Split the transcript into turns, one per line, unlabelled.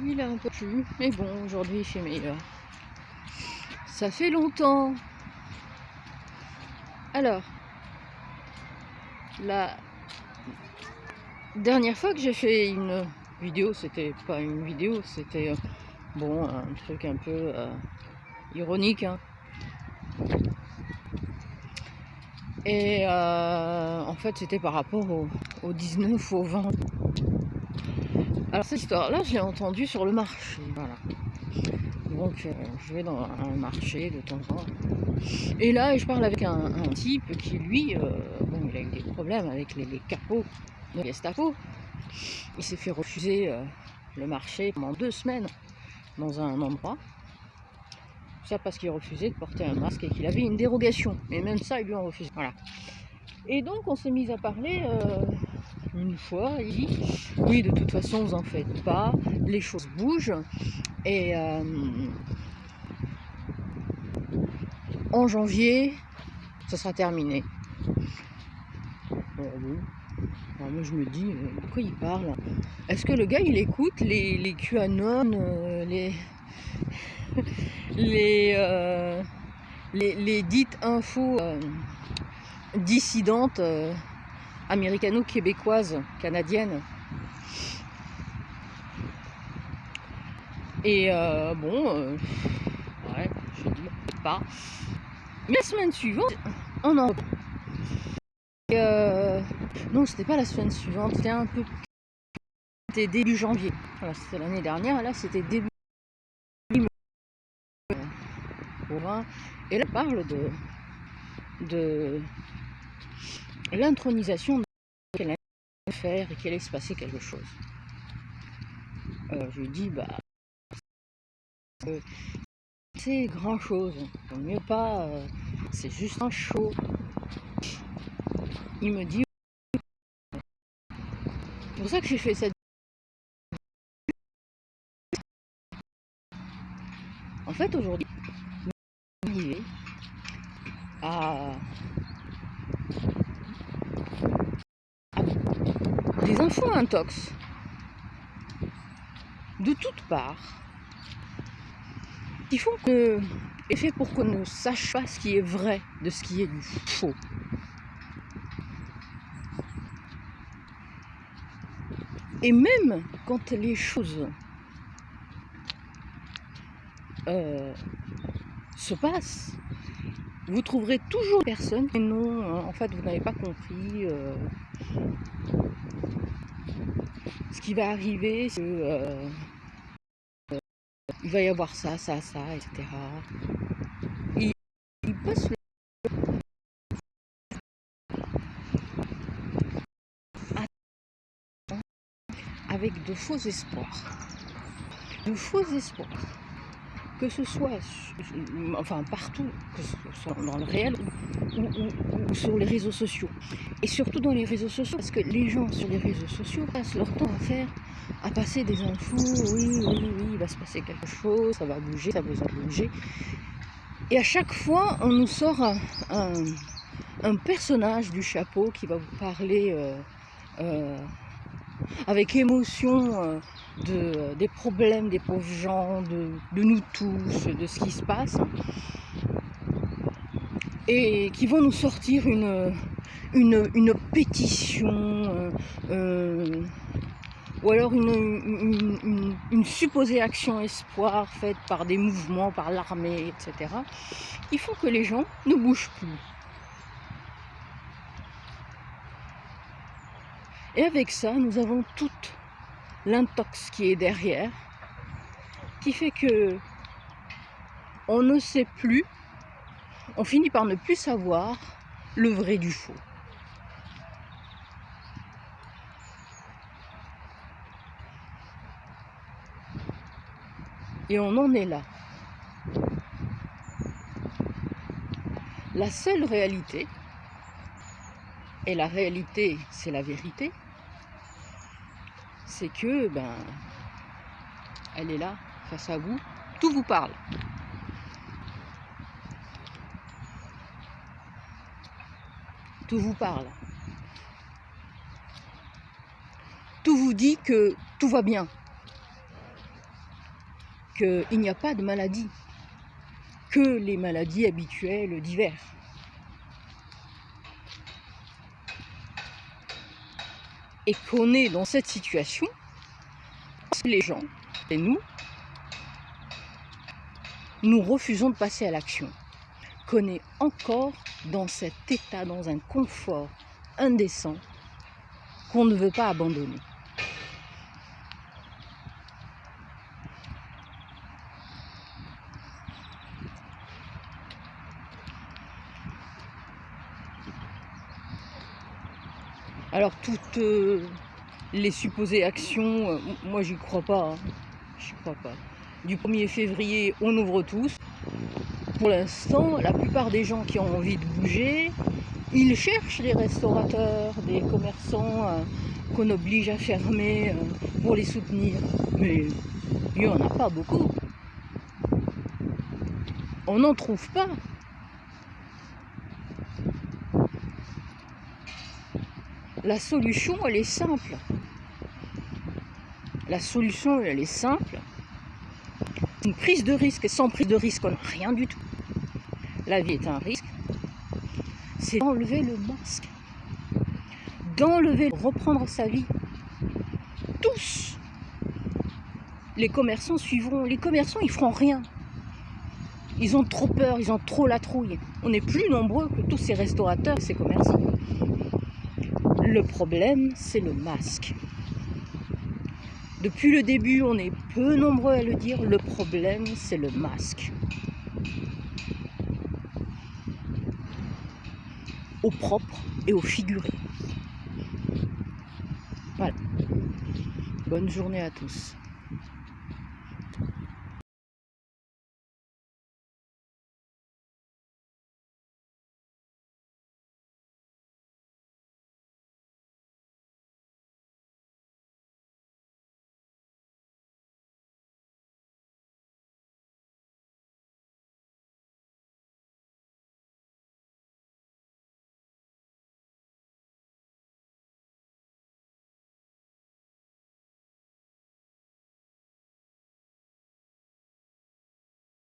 il a un peu plu, mais bon, aujourd'hui il fait meilleur. Ça fait longtemps. Alors, la dernière fois que j'ai fait une vidéo, c'était pas une vidéo, c'était bon, un truc un peu ironique, hein. Et en fait, c'était par rapport au 19, au 20. Alors cette histoire-là, je l'ai entendue sur le marché, voilà. Donc je vais dans un marché de temps en temps. Et là, je parle avec un type qui, lui, bon, il a eu des problèmes avec les capots de Gestapo. Il s'est fait refuser le marché pendant 2 semaines dans un endroit. Ça parce qu'il refusait de porter un masque et qu'il avait une dérogation. Et même ça, ils lui ont refusé. Voilà. Et donc, on s'est mis à parler une fois. Il dit, oui, de toute façon, vous en faites pas. Les choses bougent. Et en janvier, ça sera terminé. Bon. Alors moi je me dis, de quoi il parle? Est-ce que le gars il écoute les QAnon, les dites infos dissidentes américano-québécoises, canadiennes? Et bon, ouais, je dis pas. Mais la semaine suivante, on en... non, c'était pas la semaine suivante, c'était un peu... C'était début janvier. Voilà, c'était l'année dernière, là c'était début... Et là, on parle de l'intronisation qu'elle allait faire et qu'il allait se passer quelque chose. Je lui dis, bah, c'est grand chose, vaut mieux pas, c'est juste un show. Il me dit, c'est pour ça que j'ai fait cette. En fait, aujourd'hui, je à des infos intox de toutes parts qui font que est fait pour qu'on ne sache pas ce qui est vrai de ce qui est du faux. Et même quand les choses se passent, vous trouverez toujours personne et non, en fait vous n'avez pas compris ce qui va arriver, c'est que il va y avoir ça, etc. Il passe avec de faux espoirs. De faux espoirs. Que ce soit enfin partout, que ce soit dans le réel ou sur les réseaux sociaux. Et surtout dans les réseaux sociaux, parce que les gens sur les réseaux sociaux passent leur temps à passer des infos, oui, il va se passer quelque chose, ça va bouger, ça va bouger. Et à chaque fois, on nous sort un personnage du chapeau qui va vous parler avec émotion des problèmes des pauvres gens, de nous tous, de ce qui se passe, et qui vont nous sortir une pétition, ou alors une supposée action espoir faite par des mouvements, par l'armée, etc., qui font que les gens ne bougent plus. Et avec ça, nous avons toute l'intox qui est derrière, qui fait que on ne sait plus, on finit par ne plus savoir le vrai du faux. Et on en est là. La seule réalité, et la réalité c'est la vérité, c'est que, elle est là, face à vous, tout vous parle. Tout vous parle. Tout vous dit que tout va bien. qu'il n'y a pas de maladie, que les maladies habituelles d'hiver. Et qu'on est dans cette situation parce que les gens, et nous refusons de passer à l'action. Qu'on est encore dans cet état, dans un confort indécent qu'on ne veut pas abandonner. Alors toutes les supposées actions, moi j'y crois pas, hein. J'y crois pas. Du 1er février, on ouvre tous. Pour l'instant, la plupart des gens qui ont envie de bouger, ils cherchent des restaurateurs, des commerçants qu'on oblige à fermer pour les soutenir. Mais il n'y en a pas beaucoup. On n'en trouve pas. La solution, elle est simple. La solution, elle est simple. Une prise de risque, et sans prise de risque, on n'a rien du tout. La vie est un risque. C'est d'enlever le masque. Reprendre sa vie. Tous. Les commerçants suivront. Les commerçants, ils feront rien. Ils ont trop peur, ils ont trop la trouille. On est plus nombreux que tous ces restaurateurs, ces commerçants. Le problème, c'est le masque. Depuis le début, on est peu nombreux à le dire, le problème, c'est le masque. Au propre et au figuré. Voilà. Bonne journée à tous.